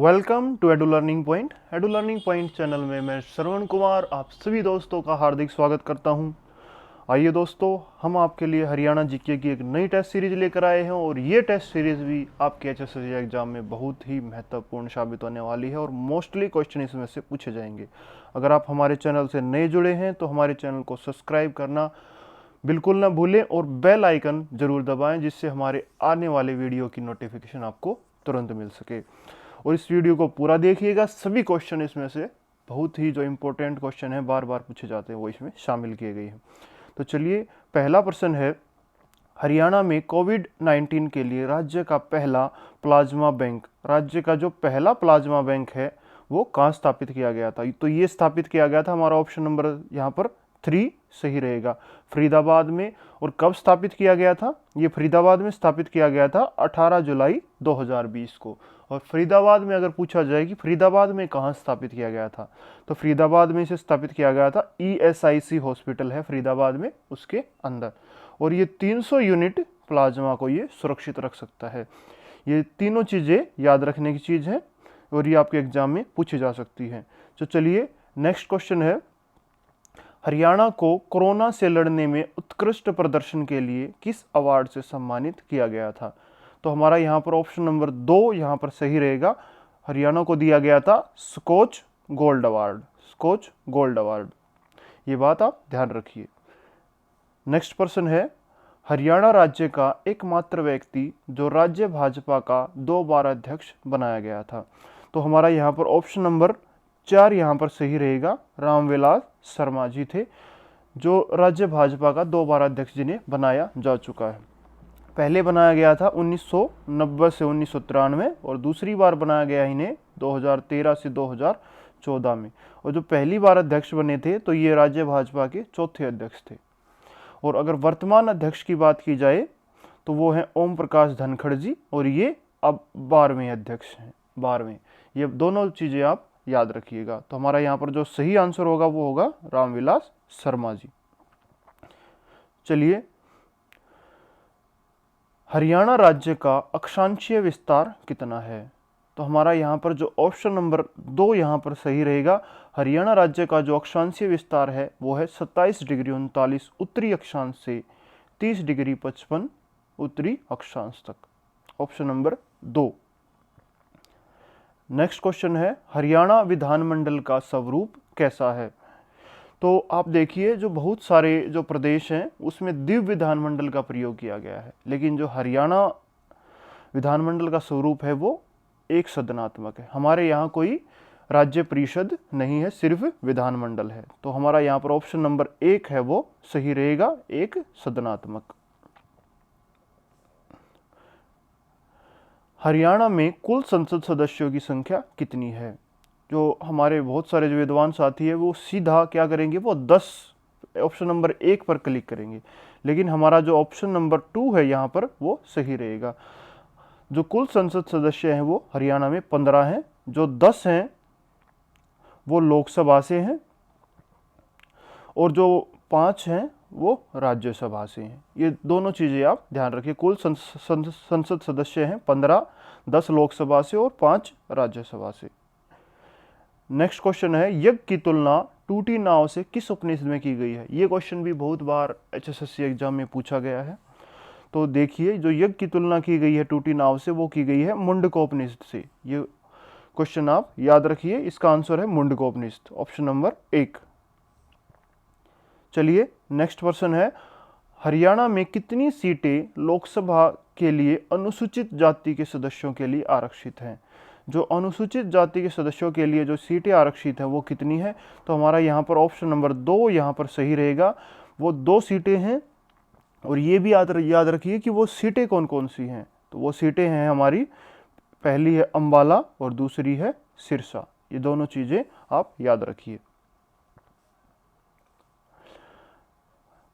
Welcome to edu learning point. Edu learning point channel में मैं श्रवण कुमार आप सभी दोस्तों का हार्दिक स्वागत करता हूं। आइए दोस्तों, हम आपके लिए हरियाणा जीके की एक नई टेस्ट सीरीज लेकर आए हैं और ये टेस्ट सीरीज भी आपके एचएसएससी एग्जाम में बहुत ही महत्वपूर्ण साबित होने वाली है और मोस्टली क्वेश्चन इसमें से पूछे जाएंगे। अगर आप हमारे चैनल से नए जुड़े हैं तो हमारे चैनल को सब्सक्राइब करना बिल्कुल ना भूलें और बेल आइकन जरूर दबाएं, जिससे हमारे आने वाले वीडियो की नोटिफिकेशन आपको तुरंत मिल सके। और इस वीडियो को पूरा देखिएगा, सभी क्वेश्चन इसमें से बहुत ही जो इम्पोर्टेंट क्वेश्चन है बार बार पूछे जाते हैं वो इसमें शामिल किए गए हैं। तो चलिए, पहला प्रश्न है, हरियाणा में कोविड-19 के लिए राज्य का पहला प्लाज्मा बैंक, राज्य का जो पहला प्लाज्मा बैंक है वो कहाँ स्थापित किया गया था? तो ये स्थापित किया गया था, हमारा ऑप्शन नंबर यहाँ पर 3 सही रहेगा, फरीदाबाद में। और कब स्थापित किया गया था? ये फरीदाबाद में स्थापित किया गया था 18 जुलाई 2020 को। और फरीदाबाद में अगर पूछा जाए कि फरीदाबाद में कहाँ स्थापित किया गया था, तो फरीदाबाद में इसे स्थापित किया गया था, ESIC हॉस्पिटल है फरीदाबाद में, उसके अंदर। और ये 300 यूनिट प्लाज्मा को ये सुरक्षित रख सकता है। ये तीनों चीज़ें याद रखने की चीज़ है और ये आपके एग्जाम में पूछी जा सकती है। तो चलिए, नेक्स्ट क्वेश्चन है, हरियाणा को कोरोना से लड़ने में उत्कृष्ट प्रदर्शन के लिए किस अवार्ड से सम्मानित किया गया था? तो हमारा यहाँ पर ऑप्शन नंबर 2 यहाँ पर सही रहेगा, हरियाणा को दिया गया था Skoch gold award, Skoch gold award. ये बात आप ध्यान रखिए। नेक्स्ट प्रश्न है, हरियाणा राज्य का एकमात्र व्यक्ति जो राज्य भाजपा का 2 बार अध्यक्ष बनाया गया था? तो हमारा यहाँ पर ऑप्शन नंबर 4 यहाँ पर सही रहेगा, रामविलास शर्मा जी थे जो राज्य भाजपा का 2 बार अध्यक्ष जिन्हें बनाया जा चुका है। पहले बनाया गया था 1990 से 1993 और दूसरी बार बनाया गया इन्हें 2013 से 2014 में। और जो पहली बार अध्यक्ष बने थे तो ये राज्य भाजपा के चौथे अध्यक्ष थे। और अगर वर्तमान अध्यक्ष की बात की जाए तो वो हैं ओम प्रकाश धनखड़ जी, और ये अब 12वें अध्यक्ष हैं, 12वें। ये दोनों चीज़ें आप याद रखिएगा। तो हमारा यहाँ पर जो सही आंसर होगा वो होगा रामविलास शर्मा जी। चलिए, हरियाणा राज्य का अक्षांशीय विस्तार कितना है? तो हमारा यहाँ पर जो ऑप्शन नंबर 2 यहाँ पर सही रहेगा, हरियाणा राज्य का जो अक्षांशीय विस्तार है वो है 27 डिग्री 39 उत्तरी अक्षांश से 30 डिग्री 55 उत्तरी अक्षांश तक, ऑप्शन नंबर 2। नेक्स्ट क्वेश्चन है, हरियाणा विधानमंडल का स्वरूप कैसा है? तो आप देखिए, जो बहुत सारे जो प्रदेश हैं उसमें द्विव विधानमंडल का प्रयोग किया गया है, लेकिन जो हरियाणा विधानमंडल का स्वरूप है वो एक सदनात्मक है। हमारे यहाँ कोई राज्य परिषद नहीं है, सिर्फ विधानमंडल है। तो हमारा यहाँ पर ऑप्शन नंबर 1 है वो सही रहेगा, एक सदनात्मक। हरियाणा में कुल संसद सदस्यों की संख्या कितनी है? जो हमारे बहुत सारे जो विद्वान साथी है वो सीधा क्या करेंगे, वो 10 ऑप्शन नंबर 1 पर क्लिक करेंगे, लेकिन हमारा जो ऑप्शन नंबर 2 है यहाँ पर वो सही रहेगा। जो कुल संसद सदस्य हैं वो हरियाणा में 15 हैं, जो 10 हैं वो लोकसभा से हैं और जो 5 हैं वो राज्यसभा से हैं। ये दोनों चीज़ें आप ध्यान रखिए, कुल संसद सदस्य हैं 15, 10 लोकसभा से और 5 राज्यसभा से। नेक्स्ट क्वेश्चन है, यज्ञ की तुलना टूटी नाव से किस उपनिषद में की गई है? ये क्वेश्चन भी बहुत बार एचएसएससी एग्जाम में पूछा गया है। तो देखिए, जो यज्ञ की तुलना की गई है टूटी नाव से वो की गई है मुंडकोपनिषद से। ये क्वेश्चन आप याद रखिए, इसका आंसर है मुंडकोपनिषद, ऑप्शन नंबर 1। चलिए, नेक्स्ट प्रश्न है, हरियाणा में कितनी सीटें लोकसभा के लिए अनुसूचित जाति के सदस्यों के लिए आरक्षित हैं? जो अनुसूचित जाति के सदस्यों के लिए जो सीटें आरक्षित हैं वो कितनी है? तो हमारा यहाँ पर ऑप्शन नंबर 2 यहाँ पर सही रहेगा, वो 2 सीटें हैं। और ये भी याद रखिए कि वो सीटें कौन कौन सी हैं। तो वो सीटें हैं हमारी, पहली है अंबाला और दूसरी है सिरसा। ये दोनों चीज़ें आप याद रखिए।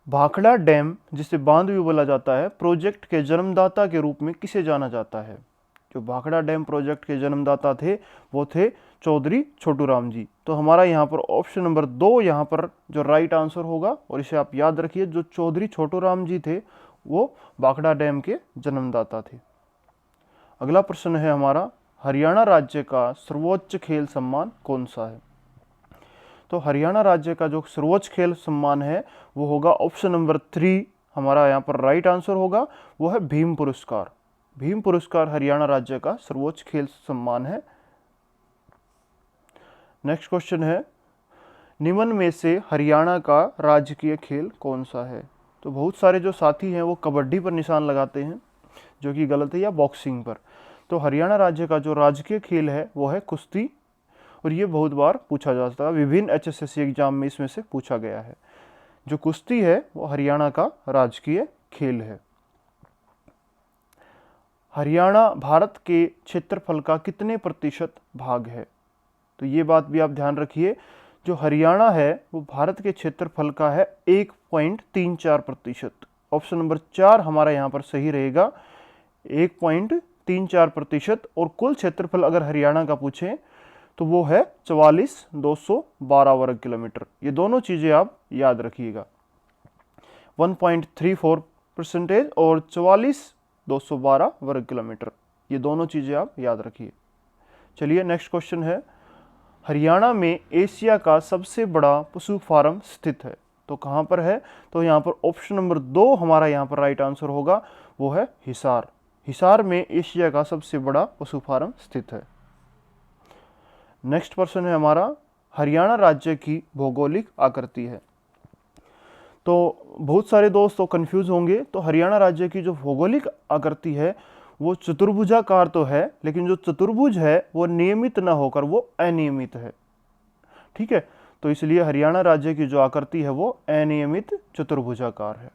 भाखड़ा डैम, जिसे बांध भी बोला जाता है, प्रोजेक्ट के जन्मदाता के रूप में किसे जाना जाता है? जो भाखड़ा डैम प्रोजेक्ट के जन्मदाता थे वो थे चौधरी छोटूराम जी। तो हमारा यहाँ पर ऑप्शन नंबर 2 यहाँ पर जो राइट आंसर होगा, और इसे आप याद रखिए, जो चौधरी छोटूराम जी थे वो भाखड़ा डैम के जन्मदाता थे। अगला प्रश्न है हमारा, हरियाणा राज्य का सर्वोच्च खेल सम्मान कौन सा है? तो हरियाणा राज्य का जो सर्वोच्च खेल सम्मान है वो होगा ऑप्शन नंबर 3, हमारा यहाँ पर राइट आंसर होगा, वो है भीम पुरस्कार। भीम पुरस्कार हरियाणा राज्य का सर्वोच्च खेल सम्मान है। नेक्स्ट क्वेश्चन है, निम्न में से हरियाणा का राजकीय खेल कौन सा है? तो बहुत सारे जो साथी हैं वो कबड्डी पर निशान लगाते हैं, जो कि गलत है, या बॉक्सिंग पर। तो हरियाणा राज्य का जो राजकीय खेल है वो है कुश्ती, और ये बहुत बार पूछा जाता है, विभिन्न एचएसएससी एग्जाम में इसमें से पूछा गया है। जो कुश्ती है वो हरियाणा का राजकीय खेल है। हरियाणा भारत के क्षेत्रफल का कितने प्रतिशत भाग है? तो ये बात भी आप ध्यान रखिए, जो हरियाणा है वो भारत के क्षेत्रफल का है 1.34%। ऑप्शन नंबर 4 हमारा यहाँ पर सही रहेगा, 1.34%। और कुल क्षेत्रफल अगर हरियाणा का पूछें तो वो है 44,212 वर्ग किलोमीटर। ये दोनों चीज़ें आप याद रखिएगा, 1.34% और 44,212 वर्ग किलोमीटर, ये दोनों चीज़ें आप याद रखिए। चलिए नेक्स्ट क्वेश्चन है, हरियाणा में एशिया का सबसे बड़ा पशु फार्म स्थित है, तो कहाँ पर है? तो यहाँ पर ऑप्शन नंबर 2 हमारा यहाँ पर राइट आंसर होगा, वो है हिसार। हिसार में एशिया का सबसे बड़ा पशु फार्म स्थित है। नेक्स्ट प्रश्न है हमारा, हरियाणा राज्य की भौगोलिक आकृति है। तो बहुत सारे दोस्त तो कंफ्यूज होंगे, तो हरियाणा राज्य की जो भौगोलिक आकृति है वो चतुर्भुजाकार तो है, लेकिन जो चतुर्भुज है वो नियमित न होकर वो अनियमित है। ठीक है, तो इसलिए हरियाणा राज्य की जो आकृति है वो अनियमित चतुर्भुजाकार है।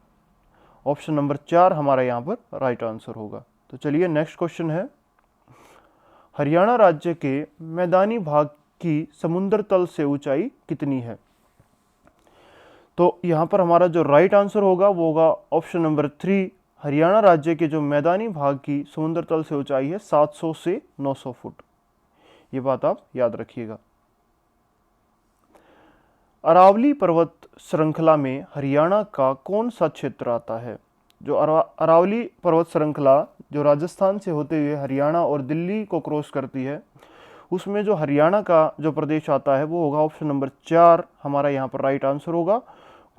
ऑप्शन नंबर 4 हमारा यहाँ पर राइट आंसर होगा। तो चलिए नेक्स्ट क्वेश्चन है, हरियाणा राज्य के मैदानी भाग की समुद्र तल से ऊंचाई कितनी है? तो यहाँ पर हमारा जो राइट आंसर होगा वो होगा ऑप्शन नंबर 3, हरियाणा राज्य के जो मैदानी भाग की समुद्र तल से ऊंचाई है 700 से 900 फुट। ये बात आप याद रखिएगा। अरावली पर्वत श्रृंखला में हरियाणा का कौन सा क्षेत्र आता है? जो अरावली पर्वत श्रृंखला जो राजस्थान से होते हुए हरियाणा और दिल्ली को क्रॉस करती है, उसमें जो हरियाणा का जो प्रदेश आता है वो होगा ऑप्शन नंबर 4 हमारा यहाँ पर राइट आंसर होगा,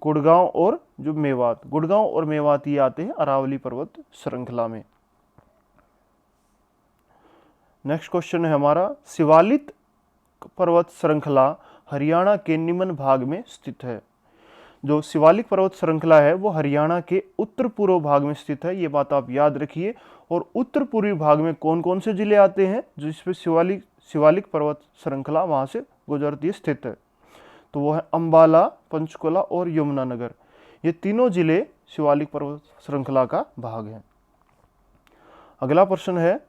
गुड़गांव और जो मेवात। गुड़गांव और मेवात ये आते हैं अरावली पर्वत श्रृंखला में। नेक्स्ट क्वेश्चन है हमारा, शिवालिक पर्वत श्रृंखला हरियाणा के निम्न भाग में स्थित है। जो शिवालिक पर्वत श्रृंखला है वो हरियाणा के उत्तर पूर्व भाग में स्थित है, ये बात आप याद रखिए। और उत्तर पूर्वी भाग में कौन कौन से जिले आते हैं जिसपे शिवालिक पर्वत श्रृंखला वहां से गुजरती है, स्थित है? तो वो है अंबाला, पंचकुला और यमुनानगर। ये तीनों जिले शिवालिक पर्वत श्रृंखला का भाग हैं। अगला प्रश्न है,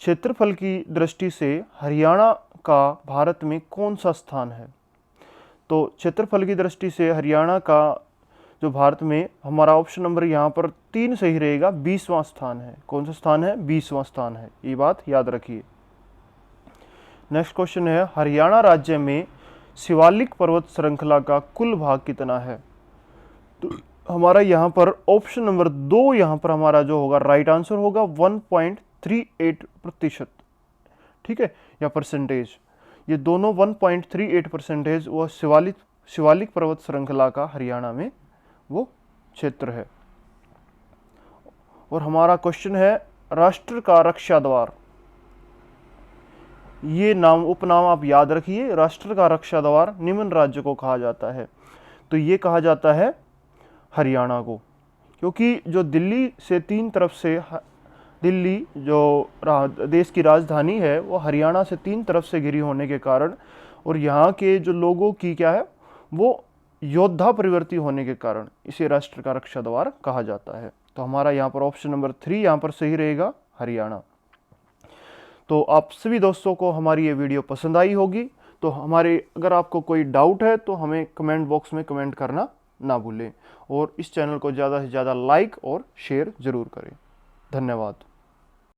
क्षेत्रफल की दृष्टि से हरियाणा का भारत में कौन सा स्थान है? तो क्षेत्रफल की दृष्टि से हरियाणा का जो भारत में, हमारा ऑप्शन नंबर यहाँ पर 3 सही रहेगा, 20वां स्थान है। कौन सा स्थान है? 20वां स्थान है, ये बात याद रखिए। नेक्स्ट क्वेश्चन है, हरियाणा राज्य में शिवालिक पर्वत श्रृंखला का कुल भाग कितना है? तो हमारा यहाँ पर ऑप्शन नंबर 2 यहाँ पर हमारा जो होगा राइट आंसर होगा 1.38%। ठीक है, या परसेंटेज, ये दोनों 1.38% वो शिवालिक पर्वत श्रृंखला का हरियाणा में वो क्षेत्र है। और हमारा क्वेश्चन है, राष्ट्र का रक्षा द्वार, ये नाम उपनाम आप याद रखिए। राष्ट्र का रक्षा द्वार निम्न राज्य को कहा जाता है, तो ये कहा जाता है हरियाणा को, क्योंकि जो दिल्ली से 3 तरफ से, दिल्ली जो देश की राजधानी है वो हरियाणा से 3 तरफ से घिरी होने के कारण, और यहाँ के जो लोगों की क्या है वो योद्धा प्रवृत्ति होने के कारण इसे राष्ट्र का रक्षा द्वार कहा जाता है। तो हमारा यहाँ पर ऑप्शन नंबर 3 यहाँ पर सही रहेगा, हरियाणा। तो आप सभी दोस्तों को हमारी ये वीडियो पसंद आई होगी, तो अगर आपको कोई डाउट है तो हमें कमेंट बॉक्स में कमेंट करना ना भूलें, और इस चैनल को ज़्यादा से ज़्यादा लाइक और शेयर ज़रूर करें। धन्यवाद।